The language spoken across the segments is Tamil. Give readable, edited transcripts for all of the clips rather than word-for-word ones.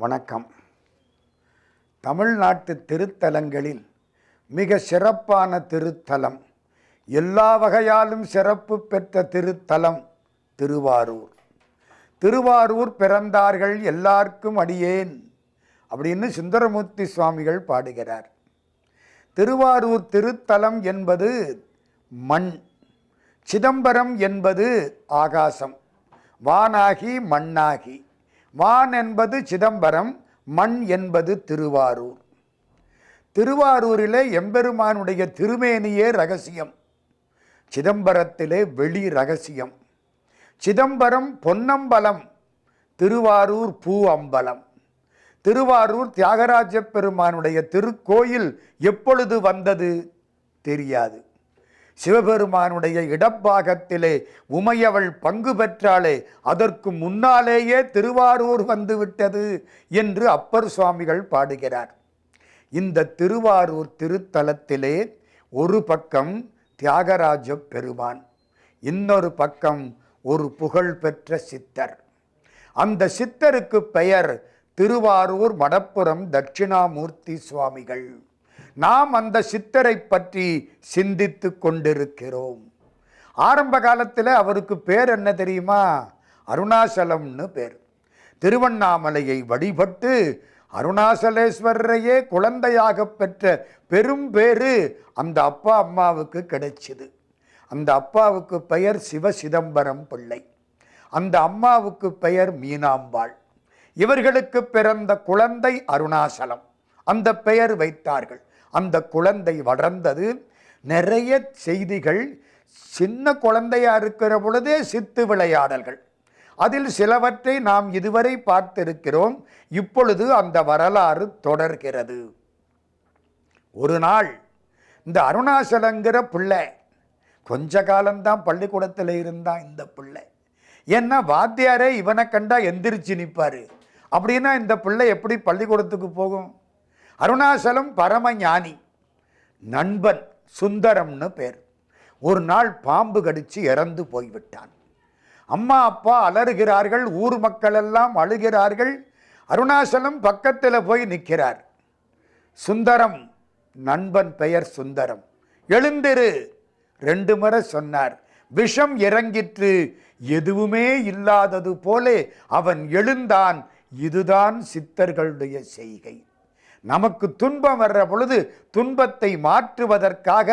வணக்கம். தமிழ்நாட்டு திருத்தலங்களில் மிக சிறப்பான திருத்தலம், எல்லா வகையாலும் சிறப்பு பெற்ற திருத்தலம் திருவாரூர். திருவாரூர் பிறந்தார்கள் எல்லாருக்கும் அடியேன் அப்படின்னு சுந்தரமூர்த்தி சுவாமிகள் பாடுகிறார். திருவாரூர் திருத்தலம் என்பது மண், சிதம்பரம் என்பது ஆகாசம், வானாகி மண்ணாகி. வான் என்பது சிதம்பரம், மண் என்பது திருவாரூர். திருவாரூரிலே எம்பெருமானுடைய திருமேனியே ரகசியம், சிதம்பரத்திலே வெளி ரகசியம். சிதம்பரம் பொன்னம்பலம், திருவாரூர் பூ அம்பலம். திருவாரூர் தியாகராஜ பெருமானுடைய திருக்கோயில் எப்பொழுது வந்தது தெரியாது. சிவபெருமானுடைய இடப்பாகத்திலே உமையவள் பங்கு பெற்றாலே அதற்கு முன்னாலேயே திருவாரூர் வந்துவிட்டது என்று அப்பர் சுவாமிகள் பாடுகிறார். இந்த திருவாரூர் திருத்தலத்திலே ஒரு பக்கம் தியாகராஜ பெருமான், இன்னொரு பக்கம் ஒரு புகழ்பெற்ற சித்தர். அந்த சித்தருக்கு பெயர் திருவாரூர் மடப்புரம் தட்சிணாமூர்த்தி சுவாமிகள். நாம் அந்த சித்தரை பற்றி சிந்தித்து கொண்டிருக்கிறோம். ஆரம்ப காலத்தில் அவருக்கு பேர் என்ன தெரியுமா? அருணாசலம்னு பேர். திருவண்ணாமலையை வழிபட்டு அருணாசலேஸ்வரரையே குழந்தையாக பெற்ற பெரும் பேரு அந்த அப்பா அம்மாவுக்கு கிடைச்சிது. அந்த அப்பாவுக்கு பெயர் சிவசிதம்பரம் பிள்ளை, அந்த அம்மாவுக்கு பெயர் மீனாம்பாள். இவர்களுக்கு பிறந்த குழந்தை அருணாசலம், அந்த பெயர் வைத்தார்கள். அந்த குழந்தை வளர்ந்தது. நிறைய செய்திகள், சின்ன குழந்தையா இருக்கிற பொழுதே சித்து விளையாடல்கள், அதில் சிலவற்றை நாம் இதுவரை பார்த்திருக்கிறோம். இப்பொழுது அந்த வரலாறு தொடர்கிறது. ஒரு நாள் இந்த அருணாசலங்கிற பிள்ளை கொஞ்ச காலம்தான் பள்ளிக்கூடத்தில் இருந்தான். இந்த பிள்ளை ஏன்னா வாத்தியாரே இவனை கண்டா எந்திரிச்சு நிற்பாரு. அப்படின்னா இந்த பிள்ளை எப்படி பள்ளிக்கூடத்துக்கு போகும்? அருணாசலம் பரம ஞானி. நண்பன் சுந்தரம்னு பேர். ஒரு நாள் பாம்பு கடிச்சு இறந்து போய்விட்டான். அம்மா அப்பா அலறுகிறார்கள், ஊர் மக்கள் எல்லாம் அழுகிறார்கள். அருணாசலம் பக்கத்தில் போய் நிற்கிறார். சுந்தரம், நண்பன் பெயர் சுந்தரம், எழுந்திரு 2 முறை சொன்னார். விஷம் இறங்கிற்று, எதுவுமே இல்லாதது போலே அவன் எழுந்தான். இதுதான் சித்தர்களுடைய செய்கை. நமக்கு துன்பம் வர்ற பொழுது துன்பத்தை மாற்றுவதற்காக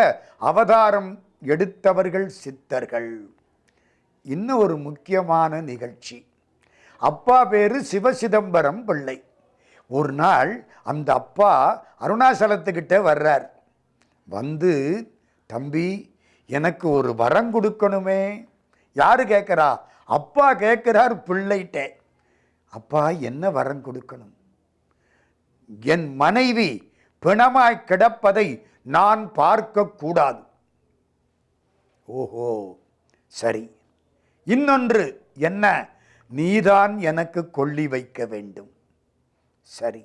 அவதாரம் எடுத்தவர்கள் சித்தர்கள். இன்னும் ஒரு முக்கியமான நிகழ்ச்சி. அப்பா பேரு சிவசிதம்பரம் பிள்ளை. ஒரு நாள் அந்த அப்பா அருணாசலத்துக்கிட்ட வர்றார். வந்து, தம்பி எனக்கு ஒரு வரம் கொடுக்கணுமே. யாரு கேட்குறா? அப்பா கேட்கிறார் பிள்ளைகிட்ட. அப்பா என்ன வரம் கொடுக்கணும்? என் மனைவி பிணமாய் கிடப்பதை நான் பார்க்க கூடாது. ஓஹோ, சரி. இன்னொன்று என்ன? நீதான் எனக்கு கொள்ளி வைக்க வேண்டும். சரி.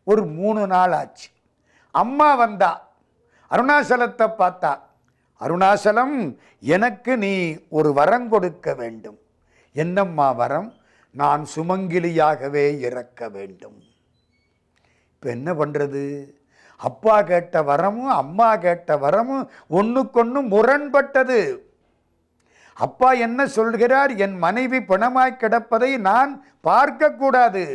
ஒரு 3 நாள் ஆச்சு. அம்மா வந்தா, அருணாசலத்தை பார்த்தா. அருணாசலம், எனக்கு நீ ஒரு வரம் கொடுக்க வேண்டும். என்னம்மா வரம்? நான் சுமங்கிலியாகவே இறக்க வேண்டும். இப்போ என்ன பண்ணுறது? அப்பா கேட்ட வரமும் அம்மா கேட்ட வரமும் ஒன்றுக்கொன்று முரண்பட்டது. அப்பா என்ன சொல்கிறார்? என் மனைவி பிணமாய் கிடப்பதை நான் பார்க்கக்கூடாது.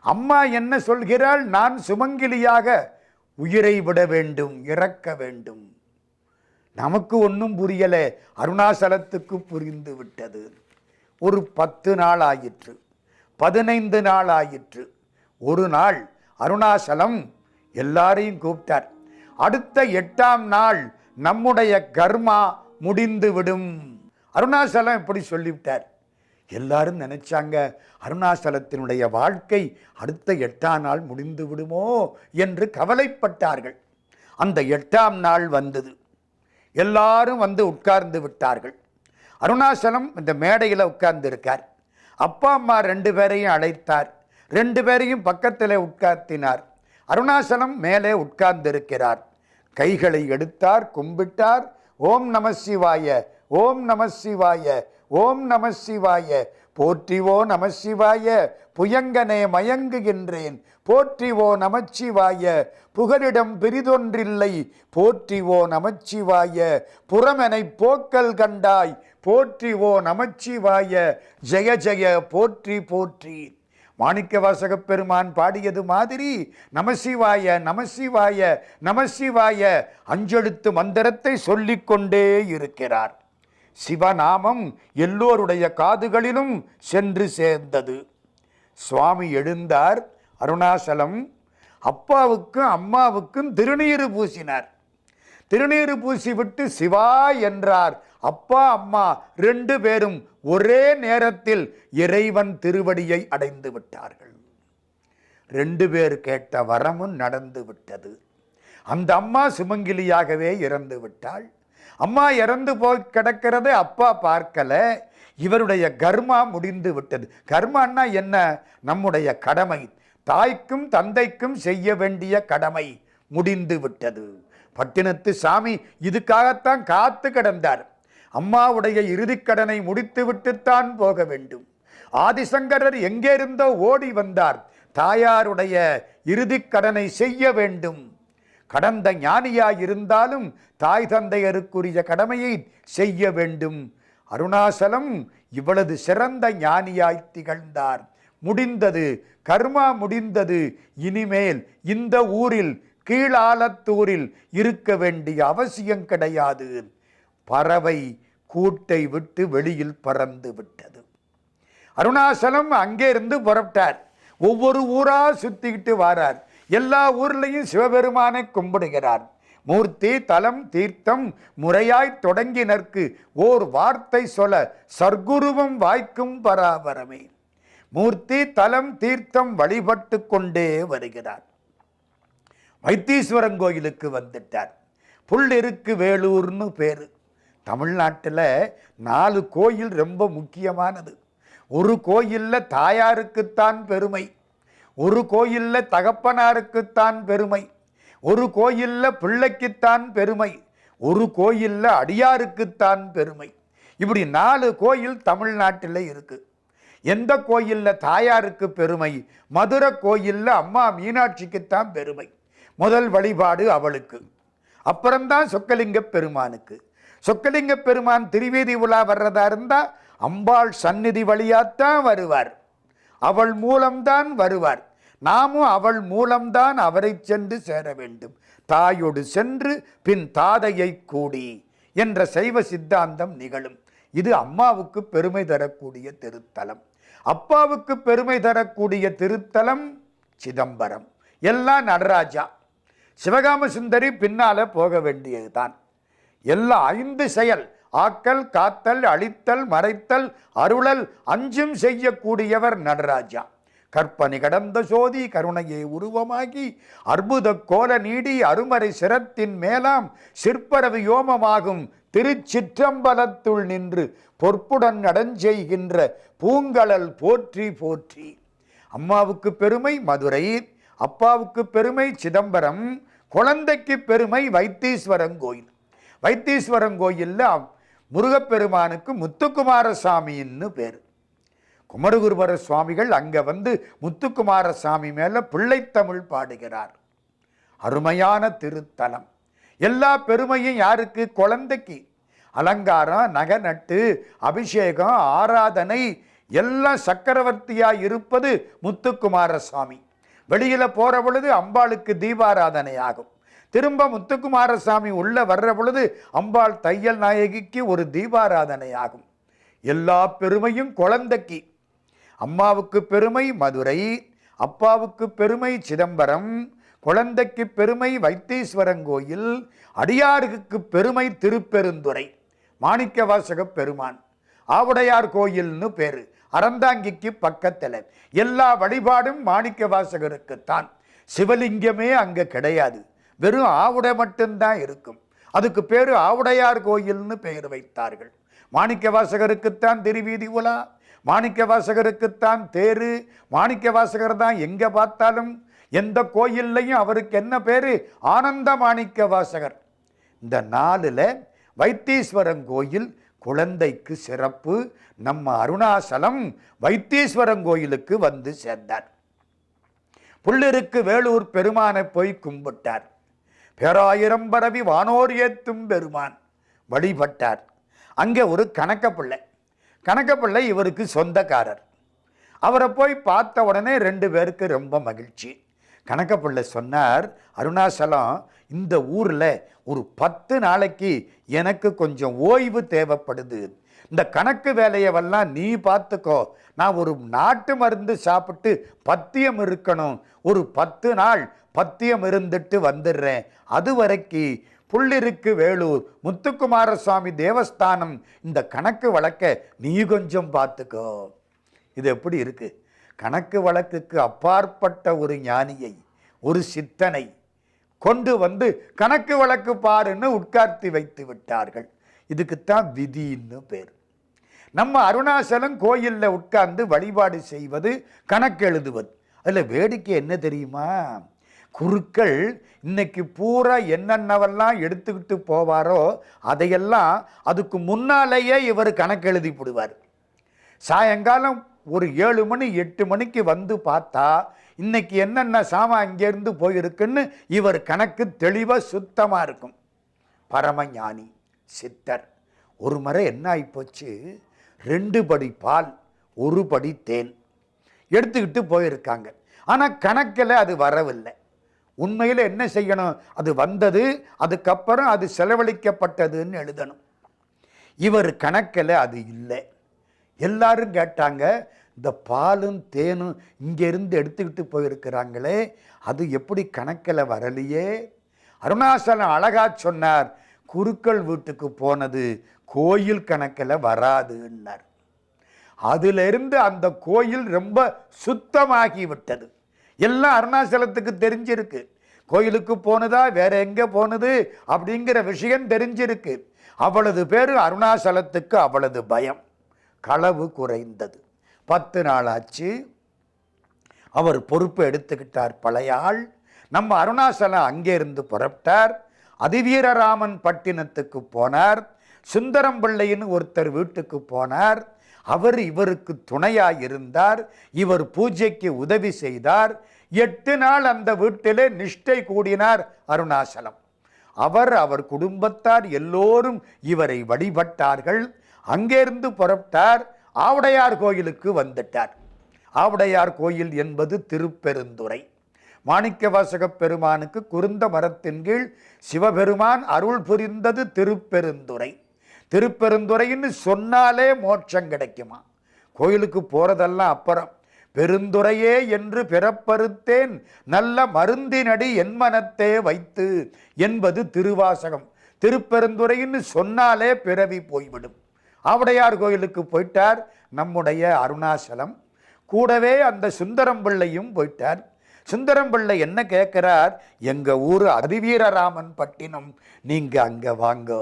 அம்மா என்ன சொல்கிறாள்? நான் சுமங்கிலியாக உயிரை விட வேண்டும், இறக்க வேண்டும். நமக்கு ஒன்றும் புரியலை, அருணாசலத்துக்கு புரிந்து விட்டது. ஒரு 10 நாள் ஆயிற்று, 15 நாள் ஆயிற்று. ஒரு நாள் அருணாசலம் எல்லாரையும் கூப்பிட்டார். அடுத்த 8ஆம் நாள் நம்முடைய கர்மா முடிந்து விடும். அருணாசலம் இப்படி சொல்லிவிட்டார். எல்லாரும் நினைச்சாங்க அருணாசலத்தினுடைய வாழ்க்கை அடுத்த 8ஆம் நாள் முடிந்து விடுமோ என்று கவலைப்பட்டார்கள். அந்த 8ஆம் நாள் வந்தது. எல்லாரும் வந்து உட்கார்ந்து விட்டார்கள். அருணாசலம் இந்த மேடையில் உட்கார்ந்து இருக்கார். அப்பா அம்மா 2 பேரையும் அழைத்தார். 2 பேரையும் பக்கத்தில் உட்கார்த்தினார். அருணாசலம் மேலே உட்கார்ந்திருக்கிறார். கைகளை எடுத்தார், கும்பிட்டார். ஓம் நம சிவாய, ஓம் நம சிவாய, ஓம் நம சிவாய. போற்றிவோ நமசிவாய புயங்கனே மயங்குகின்றேன், போற்றிவோ நமச்சிவாய புகலிடம் பிரிதொன்றில்லை, போற்றிவோ நமச்சிவாய புறமெனை போக்கல் கண்டாய், போற்றிவோ நமச்சிவாய ஜெய ஜெய போற்றி போற்றி. மாணிக்கவாசகப் பெருமான் பாடியது மாதிரி நமசிவாய நமசிவாய நமசிவாய அஞ்செழுத்து மந்திரத்தை சொல்லிக்கொண்டே இருக்கிறார். சிவநாமம் எல்லோருடைய காதுகளிலும் சென்று சேர்ந்தது. சுவாமி எழுந்தார். அருணாசலம் அப்பாவுக்கும் அம்மாவுக்கும் திருநீறு பூசினார். திருநீறு பூசிவிட்டு சிவா என்றார். அப்பா அம்மா 2 பேரும் ஒரே நேரத்தில் இறைவன் திருவடியை அடைந்து விட்டார்கள். 2 பேர் கேட்ட வரமும் நடந்து விட்டது. அந்த அம்மா சுமங்கிலியாகவே இறந்து விட்டாள். அம்மா இறந்து போய் கிடக்கிறதை அப்பா பார்க்கல. இவருடைய கர்மா முடிந்து விட்டது. கர்மான்னா என்ன? நம்முடைய கடமை, தாய்க்கும் தந்தைக்கும் செய்ய வேண்டிய கடமை முடிந்து விட்டது. பட்டினத்து சாமி இதுக்காகத்தான் காத்து கிடந்தார். அம்மாவுடைய இறுதிக்கடனை முடித்து விட்டுத்தான் போக வேண்டும். ஆதிசங்கரர் எங்கே இருந்தோ ஓடி வந்தார். தாயாருடைய இறுதிக்கடனை செய்ய வேண்டும். கடந்த ஞானியாய் இருந்தாலும் தாய் தந்தையருக்குரிய கடமையை செய்ய வேண்டும். அருணாசலம் இவ்வளவு சிறந்த ஞானியாய் திகழ்ந்தார். முடிந்தது, கர்மா முடிந்தது. இனிமேல் இந்த ஊரில் கீழாலத்தூரில் இருக்க வேண்டிய அவசியம் கிடையாது. பறவை கூட்டை விட்டு வெளியில் பறந்து விட்டது. அருணாசலம் அங்கே இருந்து புறப்பட்டார். ஒவ்வொரு ஊரா சுத்திக்கிட்டு வாரார். எல்லா ஊர்லையும் சிவபெருமானை கும்பிடுகிறார். மூர்த்தி தலம் தீர்த்தம் முறையாய் தொடங்கினர்க்கு ஓர் வார்த்தை சொல்ல சர்க்குருவம் வாய்க்கும் பராபரமே. மூர்த்தி தலம் தீர்த்தம் வழிபட்டு கொண்டே வருகிறார். வைத்தீஸ்வரன் கோயிலுக்கு வந்துட்டார். புள்ளிருக்கு வேலூர்னு பேரு. தமிழ்நாட்டில் 4 கோயில் ரொம்ப முக்கியமானது. ஒரு கோயிலில் தாயாருக்குத்தான் பெருமை, ஒரு கோயிலில் தகப்பனாருக்குத்தான் பெருமை, ஒரு கோயிலில் பிள்ளைக்குத்தான் பெருமை, ஒரு கோயிலில் அடியாருக்குத்தான் பெருமை. இப்படி 4 கோயில் தமிழ்நாட்டில் இருக்கு. எந்த கோயிலில் தாயாருக்கு பெருமை? மதுரை கோயிலில் அம்மா மீனாட்சிக்குத்தான் பெருமை. முதல் வழிபாடு அவளுக்கு. அப்புறம்தான் சொக்கலிங்க பெருமானுக்கு. சொக்கலிங்க பெருமான் திருவீதி உலா வர்றதா இருந்தா அம்பாள் சந்நிதி வழியாத்தான் வருவார். அவள் மூலம்தான் வருவார். நாமும் அவள் மூலம்தான் அவரை சென்று சேர வேண்டும். தாயோடு சென்று பின் தாதையை கூடி என்ற சைவ சித்தாந்தம் நிகழும். இது அம்மாவுக்கு பெருமை தரக்கூடிய திருத்தலம். அப்பாவுக்கு பெருமை தரக்கூடிய திருத்தலம் சிதம்பரம். எல்லாம் நடராஜா. சிவகாம சுந்தரி பின்னால போக வேண்டியதுதான். எல்லாம் 5 செயல்: ஆக்கல், காத்தல், அழித்தல், மறைத்தல், அருளல் 5ம் செய்யக்கூடியவர் நடராஜா. கற்பனை கடந்த சோதி கருணையை உருவமாகி அற்புத கோல நீடி அருமறை சிரத்தின் மேலாம் சிற்பரவி யோமமாகும் திருச்சிற்றம்பலத்துள் நின்று பொற்புடன் நடஞ்செய்கின்ற பூங்கழல் போற்றி போற்றி. அம்மாவுக்கு பெருமை மதுரை, அப்பாவுக்கு பெருமை சிதம்பரம், குழந்தைக்கு பெருமை வைத்தீஸ்வரன் கோயில். வைத்தீஸ்வரன் கோயிலில் முருகப்பெருமானுக்கு முத்துக்குமாரசாமின்னு பேர். குமரகுருபர சுவாமிகள் அங்கே வந்து முத்துக்குமாரசாமி மேலே பிள்ளைத்தமிழ் பாடுகிறார். அருமையான திருத்தலம். எல்லா பெருமையும் யாருக்கு? குழந்தைக்கு. அலங்காரம், நகை நட்டு, அபிஷேகம், ஆராதனை எல்லாம் சக்கரவர்த்தியாய் இருப்பது முத்துக்குமாரசாமி. வெளியில போற பொழுது அம்பாளுக்கு தீபாராதனை ஆகும். திரும்ப முத்துக்குமாரசாமி உள்ள வர்ற பொழுது அம்பாள் தையல் நாயகிக்கு ஒரு தீபாராதனை ஆகும். எல்லா பெருமையும் குழந்தைக்கு. அம்மாவுக்கு பெருமை மதுரை, அப்பாவுக்கு பெருமை சிதம்பரம், குழந்தைக்கு பெருமை வைத்தீஸ்வரன் கோயில், அடியாருக்கு பெருமை திருப்பெருந்துறை மாணிக்கவாசக பெருமான். ஆவுடையார் கோயில்னு பேரு. அறந்தாங்கிக்கு பக்கத்தில். எல்லா வழிபாடும் மாணிக்கவாசகருக்குத்தான். சிவலிங்கமே அங்கே கிடையாது. வெறும் ஆவுடை மட்டும்தான் இருக்கும். அதுக்கு பேரு ஆவுடையார் கோயில்னு பெயர் வைத்தார்கள். மாணிக்கவாசகருக்குத்தான் திருவீதி உலா, மாணிக்கவாசகருக்குத்தான் தேரு, மாணிக்கவாசகர் தான் எங்கே பார்த்தாலும். எந்த கோயில்லையும் அவருக்கு என்ன பேரு? ஆனந்த மாணிக்கவாசகர். இந்த 4ல் வைத்தீஸ்வரன் கோயில் குழந்தைக்கு சிறப்பு. நம்ம அருணாசலம் வைத்தீஸ்வரன் கோயிலுக்கு வந்து சேர்ந்தார். புள்ளிருக்கு வேலூர் பெருமானை போய் கும்பிட்டார். பேராயிரம் பரவி வானோர் ஏத்தும் பெருமான் வழிபட்டார். அங்கே ஒரு கணக்கப்பிள்ளை இவருக்கு சொந்தக்காரர். அவரை போய் பார்த்த உடனே 2 பேருக்கு ரொம்ப மகிழ்ச்சி. கணக்கப்பிள்ளை சொன்னார், அருணாசலம், இந்த ஊரில் ஒரு 10 நாளைக்கு எனக்கு கொஞ்சம் ஓய்வு தேவைப்படுது. இந்த கணக்கு வேலையெல்லாம் நீ பார்த்துக்கோ. நான் ஒரு நாட்டு மருந்து சாப்பிட்டு பத்தியம் இருக்கணும். ஒரு 10 நாள் பத்தியம் இருந்துட்டு வந்துடுறேன். அது வரைக்கும் புள்ளிருக்கு வேலூர் முத்துக்குமாரசுவாமி தேவஸ்தானம் இந்த கணக்கு வழக்க நீ கொஞ்சம் பார்த்துக்கோ. இது எப்படி இருக்கு? கணக்கு வழக்குக்கு அப்பாற்பட்ட ஒரு ஞானியை, ஒரு சித்தனை கொண்டு வந்து கணக்கு வழக்கு பாருன்னு உட்கார்த்தி வைத்து விட்டார்கள். இதுக்குத்தான் விதின்னு பேர். நம்ம அருணாசலம் கோயிலில் உட்கார்ந்து வழிபாடு செய்வது, கணக்கு எழுதுவது. அதில் வேடிக்கை என்ன தெரியுமா? குருக்கள் இன்னைக்கு பூரா என்னென்னவெல்லாம் எடுத்துக்கிட்டு போவாரோ அதையெல்லாம் அதுக்கு முன்னாலேயே இவர் கணக்கு எழுதி போடுவார். சாயங்காலம் ஒரு 7 மணி 8 மணிக்கு வந்து பார்த்தா இன்னைக்கு என்னென்ன சாமான் இங்கேருந்து போயிருக்குன்னு இவர் கணக்கு தெளிவாக சுத்தமாக இருக்கும். பரமஞானி சித்தர். ஒரு முறை என்ன ஆகிப்போச்சு, 2 படி பால் 1 படி தேன் எடுத்துக்கிட்டு போயிருக்காங்க. ஆனால் கணக்கில் அது வரவில்லை. உண்மையில் என்ன செய்யணும்? அது வந்தது, அதுக்கப்புறம் அது செலவழிக்கப்பட்டதுன்னு எழுதணும். இவர் கணக்கில் அது இல்லை. எல்லாரும் கேட்டாங்க, இந்த பாலும் தேனும் இங்கேருந்து எடுத்துக்கிட்டு போயிருக்கிறாங்களே, அது எப்படி கணக்கில் வரலையே? அருணாசலம் அழகா சொன்னார், குருக்கள் வீட்டுக்கு போனது கோயில் கணக்கில் வராதுன்னார். அதிலிருந்து அந்த கோயில் ரொம்ப சுத்தமாகி விட்டது. எல்லாம் அருணாசலத்துக்கு தெரிஞ்சிருக்கு. கோயிலுக்கு போனதா வேற எங்கே போனது அப்படிங்கிற விஷயம் தெரிஞ்சிருக்கு. அவ்வளவு பேர் அருணாசலத்துக்கு அவ்வளவு பயம். களவு குறைந்தது. 10 நாள் ஆச்சு. அவர் பொறுப்பு எடுத்துக்கிட்டார். பழைய ஆள். நம்ம அருணாசலம் அங்கே இருந்து புறப்பட்டார். அதிவீரராமன் பட்டினத்துக்கு போனார். சுந்தரம் பிள்ளைன்னு ஒருத்தர் வீட்டுக்கு போனார். அவர் இவருக்கு துணையாக இருந்தார். இவர் பூஜைக்கு உதவி செய்தார். 8 நாள் அந்த வீட்டிலே நிஷ்டை கூடினார் அருணாசலம். அவர் குடும்பத்தார் எல்லோரும் இவரை வழிபட்டார்கள். அங்கேருந்து புறப்பட்டார். ஆவுடையார் கோயிலுக்கு வந்துட்டார். ஆவுடையார் கோயில் என்பது திருப்பெருந்துறை. மாணிக்கவாசக பெருமானுக்கு குருந்த மரத்தின் கீழ் சிவபெருமான் அருள் புரிந்தது திருப்பெருந்துறை. திருப்பெருந்துறைன்னு சொன்னாலே மோட்சம் கிடைக்குமா? கோயிலுக்கு போகிறதெல்லாம் அப்புறம். பெருந்துறையே என்று பிறப்பறுத்தேன் நல்ல மருந்தினடி என் மனத்தே வைத்து என்பது திருவாசகம். திருப்பெருந்துறைன்னு சொன்னாலே பிறவி போய்விடும். ஆவுடையார் கோயிலுக்கு போயிட்டார் நம்முடைய அருணாசலம். கூடவே அந்த சுந்தரம் பிள்ளையும் போயிட்டார். சுந்தரம் பிள்ளை என்ன கேட்கிறார், எங்கள் ஊர் அதிவீரராமன் பட்டினம், நீங்கள் அங்கே வாங்க.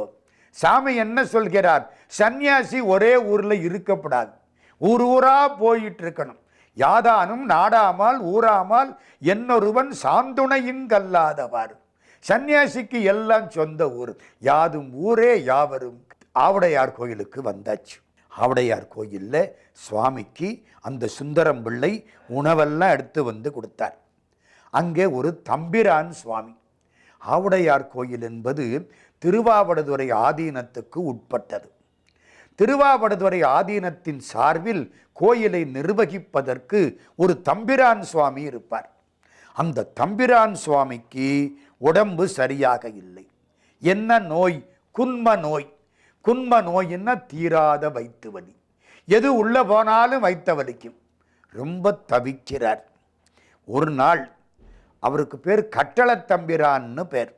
சாமி என்ன சொல்கிறார், சன்னியாசி ஒரே ஊரில் இருக்கப்படாது, ஊரா போயிட்டு இருக்கணும். யாதானும் நாடாமல் ஊராமல் என்னொருவன் சாந்துணையுங்கல்லாதவாறு. சன்னியாசிக்கு எல்லாம் சொந்த ஊர், யாதும் ஊரே யாவரும். ஆவுடையார் கோயிலுக்கு வந்தாச்சு. ஆவுடையார் கோயிலில் சுவாமிக்கு அந்த சுந்தரம் பிள்ளை உணவெல்லாம் எடுத்து வந்து கொடுத்தார். அங்கே ஒரு தம்பிரான் சுவாமி. ஆவுடையார் கோயில் என்பது திருவாவடுதுறை ஆதீனத்துக்கு உட்பட்டது. திருவாவடுதுறை ஆதீனத்தின் சார்பில் கோயிலை நிர்வகிப்பதற்கு ஒரு தம்பிரான் சுவாமி இருப்பார். அந்த தம்பிரான் சுவாமிக்கு உடம்பு சரியாக இல்லை. என்ன நோய்? குன்ம நோய். குன்ம நோயின்னா தீராத வயிற்று வலி. எது உள்ள போனாலும் வைத்த வலிக்கும். ரொம்ப தவிக்கிறார். ஒரு நாள் அவருக்கு பேர் கட்டளத்தம்பிரான்னு பேர்.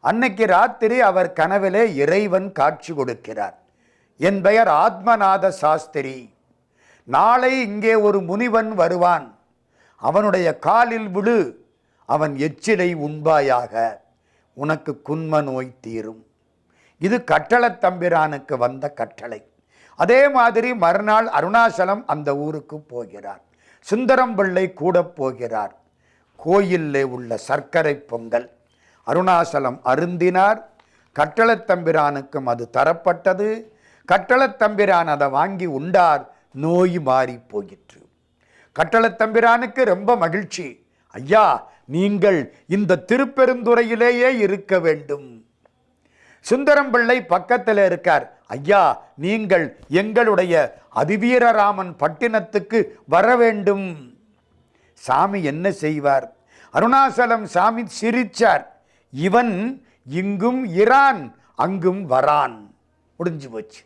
அன்னைக்கு ராத்திரி அவர் கனவிலே இறைவன் காட்சி கொடுக்கிறார். என் பெயர் ஆத்மநாத சாஸ்திரி. நாளை இங்கே ஒரு முனிவன் வருவான். அவனுடைய காலில் விழு, அவன் எச்சிலை உண்பாயாக, உனக்கு குன்ம நோய் தீரும். இது கட்டளத்தம்பிரானுக்கு வந்த கட்டளை. அதே மாதிரி மறுநாள் அருணாசலம் அந்த ஊருக்கு போகிறார். சுந்தரம் பிள்ளை கூட போகிறார். கோயிலே உள்ள சர்க்கரை பொங்கல் அருணாசலம் அருந்தினார். கட்டளத்தம்பிரானுக்கும் அது தரப்பட்டது. கட்டளத்தம்பிரான் அதை வாங்கி உண்டார். நோய் மாறி போயிற்று. கட்டளத்தம்பிரானுக்கு ரொம்ப மகிழ்ச்சி. ஐயா, நீங்கள் இந்த திருப்பெருந்துறையிலேயே இருக்க வேண்டும். சுந்தரம் பிள்ளை பக்கத்தில் இருக்கார். ஐயா, நீங்கள் எங்களுடைய அதிவீரராமன் பட்டினத்துக்கு வர வேண்டும். சாமி என்ன செய்வார்? அருணாசலம் சாமி சிரிச்சார். இவன் இங்கும் இரான், அங்கும் வரான். முடிஞ்சு போச்சு.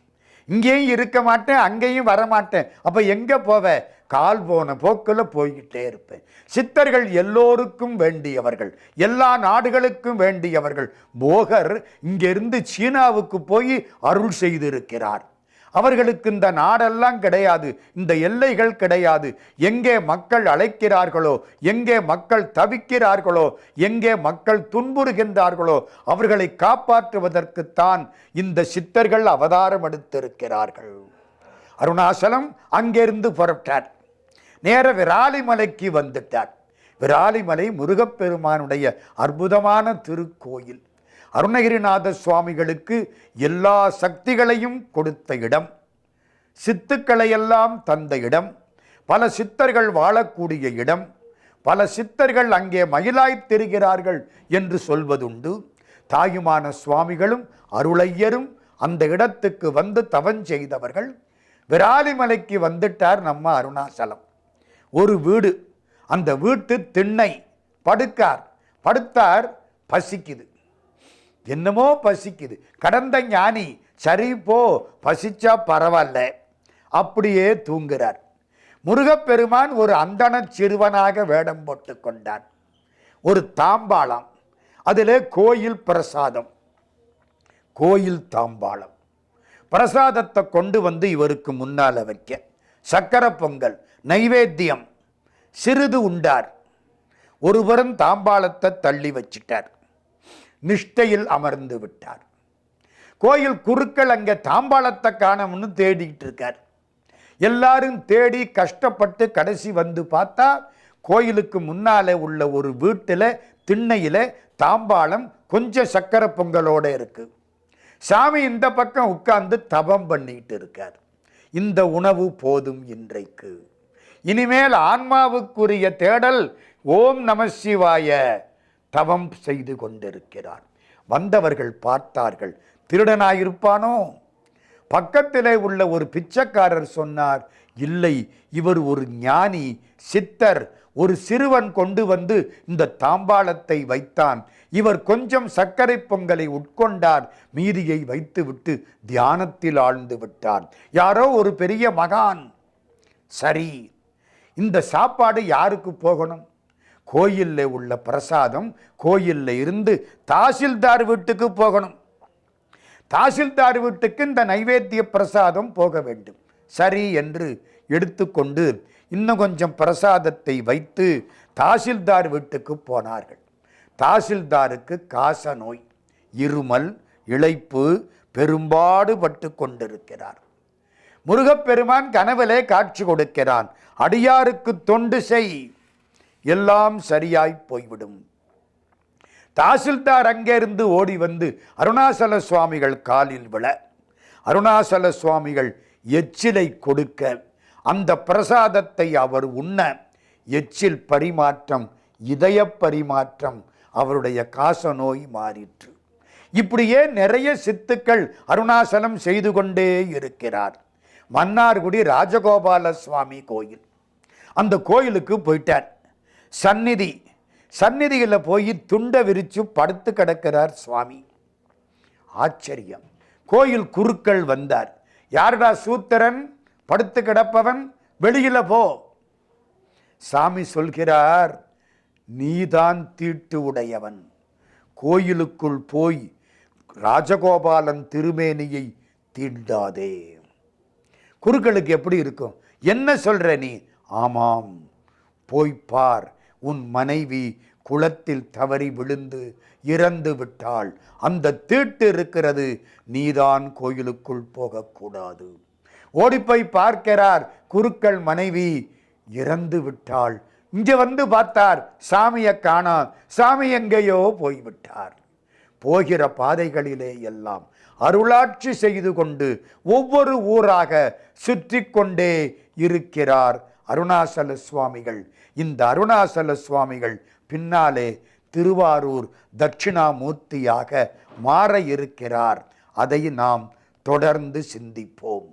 இங்கேயும் இருக்க மாட்டேன், அங்கேயும் வரமாட்டேன். அப்ப எங்க போவ? கால் போன போக்கில் போய்கிட்டே இருப்பேன். சித்தர்கள் எல்லோருக்கும் வேண்டியவர்கள், எல்லா நாடுகளுக்கும் வேண்டியவர்கள். போகர் இங்கிருந்து சீனாவுக்கு போய் அருள் செய்திருக்கிறார். அவர்களுக்கு இந்த நாடெல்லாம் கிடையாது, இந்த எல்லைகள் கிடையாது. எங்கே மக்கள் அழைக்கிறார்களோ, எங்கே மக்கள் தவிக்கிறார்களோ, எங்கே மக்கள் துன்புறுகின்றார்களோ அவர்களை காப்பாற்றுவதற்குத்தான் இந்த சித்தர்கள் அவதாரம் எடுத்திருக்கிறார்கள். அருணாசலம் அங்கிருந்து புறப்பட்டார். நேர விராலிமலைக்கு வந்துட்டார். விராலிமலை முருகப்பெருமானுடைய அற்புதமான திருக்கோயில். அருணகிரிநாத சுவாமிகளுக்கு எல்லா சக்திகளையும் கொடுத்த இடம், சித்துக்களையெல்லாம் தந்த இடம், பல சித்தர்கள் வாழக்கூடிய இடம். பல சித்தர்கள் அங்கே மயிலாய்த் திரிகிறார்கள் என்று சொல்வதுண்டு. தாயுமான சுவாமிகளும் அருளையரும் அந்த இடத்துக்கு வந்து தவம் செய்தவர்கள். விராலிமலைக்கு வந்துட்டார் நம்ம அருணாசலம். ஒரு வீடு, அந்த வீட்டு திண்ணை. படுத்தார். பசிக்குது, என்னமோ பசிக்குது. கடந்த ஞானி, சரி போ, பசிச்சா பரவாயில்ல, அப்படியே தூங்குறார். முருகப்பெருமான் ஒரு அந்தண சிறுவனாக வேடம் போட்டு கொண்டார். ஒரு தாம்பாளம், அதிலே கோயில் பிரசாதம், கோயில் தாம்பாளம். பிரசாதத்தை கொண்டு வந்து இவருக்கு முன்னால வைக்க, சக்கரை பொங்கல் நைவேத்தியம். சிறிது உண்டார். ஒருபுறம் தாம்பாளத்தை தள்ளி வச்சிட்டார். நிஷ்டையில் அமர்ந்து விட்டார். கோயில் குருக்கள் அங்கே தாம்பாளத்தை காணோம்னு தேடிட்டு இருக்கார். எல்லாரும் தேடி கஷ்டப்பட்டு கடைசி வந்து பார்த்தா கோயிலுக்கு முன்னாலே உள்ள ஒரு வீட்டில் திண்ணையில தாம்பாளம் கொஞ்சம் சக்கரை பொங்கலோட இருக்கு. சாமி இந்த பக்கம் உட்கார்ந்து தபம் பண்ணிட்டு இருக்கார். இந்த உணவு போதும் இன்றைக்கு, இனிமேல் ஆன்மாவுக்குரிய தேடல். ஓம் நம சிவாய தவம் செய்து கொண்டிருக்கிறார். வந்தவர்கள் பார்த்தார்கள். திருடனாயிருப்பானோ? பக்கத்திலே உள்ள ஒரு பிச்சைக்காரர் சொன்னார், இல்லை, இவர் ஒரு ஞானி சித்தர். ஒரு சிறுவன் கொண்டு வந்து இந்த தாம்பாளத்தை வைத்தான். இவர் கொஞ்சம் சர்க்கரை பொங்கலை உட்கொண்டார், மீதியை வைத்துவிட்டு தியானத்தில் ஆழ்ந்து விட்டார். யாரோ ஒரு பெரிய மகான். சரி, இந்த சாப்பாடு யாருக்கு போகணும்? கோயிலில் உள்ள பிரசாதம் கோயிலில் இருந்து தாசில்தார் வீட்டுக்கு போகணும். தாசில்தார் வீட்டுக்கு இந்த நைவேத்திய பிரசாதம் போக வேண்டும். சரி என்று எடுத்துக்கொண்டு இன்னும் கொஞ்சம் பிரசாதத்தை வைத்து தாசில்தார் வீட்டுக்கு போனார்கள். தாசில்தாருக்கு காச நோய், இருமல், இளைப்பு, பெரும்பாடு பட்டு கொண்டிருக்கிறார். முருகப்பெருமான் கனவிலே காட்சி கொடுக்கிறான். அடியாருக்கு தொண்டு செய், எல்லாம் சரியாய் போய்விடும். தாசில்தார் அங்கிருந்து ஓடி வந்து அருணாசல சுவாமிகள் காலில் விழ, அருணாசல சுவாமிகள் எச்சிலை கொடுக்க, அந்த பிரசாதத்தை அவர் உண்ண, எச்சில் பரிமாற்றம், இதய பரிமாற்றம், அவருடைய காச நோய் மாறிற்று. இப்படியே நிறைய சித்துக்கள் அருணாசலம் செய்து கொண்டே இருக்கிறார். மன்னார்குடி ராஜகோபால சுவாமி கோயில், அந்த கோயிலுக்கு போயிட்டார். சந்நிதியில் போய் துண்டை விரிச்சு படுத்து கிடக்கிறார் சுவாமி. ஆச்சரியம். கோயில் குருக்கள் வந்தார். யாருடா சூத்திரன், படுத்து கிடப்பவன், வெளியில போ. சாமி சொல்கிறார், நீதான் தீட்டு உடையவன், கோயிலுக்குள் போய் ராஜகோபாலன் திருமேனியை தீண்டாதே. குருக்களுக்கு எப்படி இருக்கும்? என்ன சொல்ற நீ? ஆமாம், போய் பார், உன் மனைவி குளத்தில் தவறி விழுந்து இறந்து விட்டாள், அந்த தீட்டு இருக்கிறது, நீதான் கோயிலுக்குள் போகக்கூடாது. ஓடிப்போய் பார்க்கிறார். குருக்கள் மனைவி இறந்து விட்டாள். இங்க வந்து பார்த்தார், சாமியை காணா. சாமி எங்கேயோ போய்விட்டார். போகிற பாதைகளிலே எல்லாம் அருளாட்சி செய்து கொண்டு ஒவ்வொரு ஊராக சுற்றி கொண்டே இருக்கிறார் அருணாசல சுவாமிகள். இந்த அருணாசல சுவாமிகள் பின்னாலே திருவாரூர் தட்சிணாமூர்த்தியாக மாற இருக்கிறார். அதை நாம் தொடர்ந்து சிந்திப்போம்.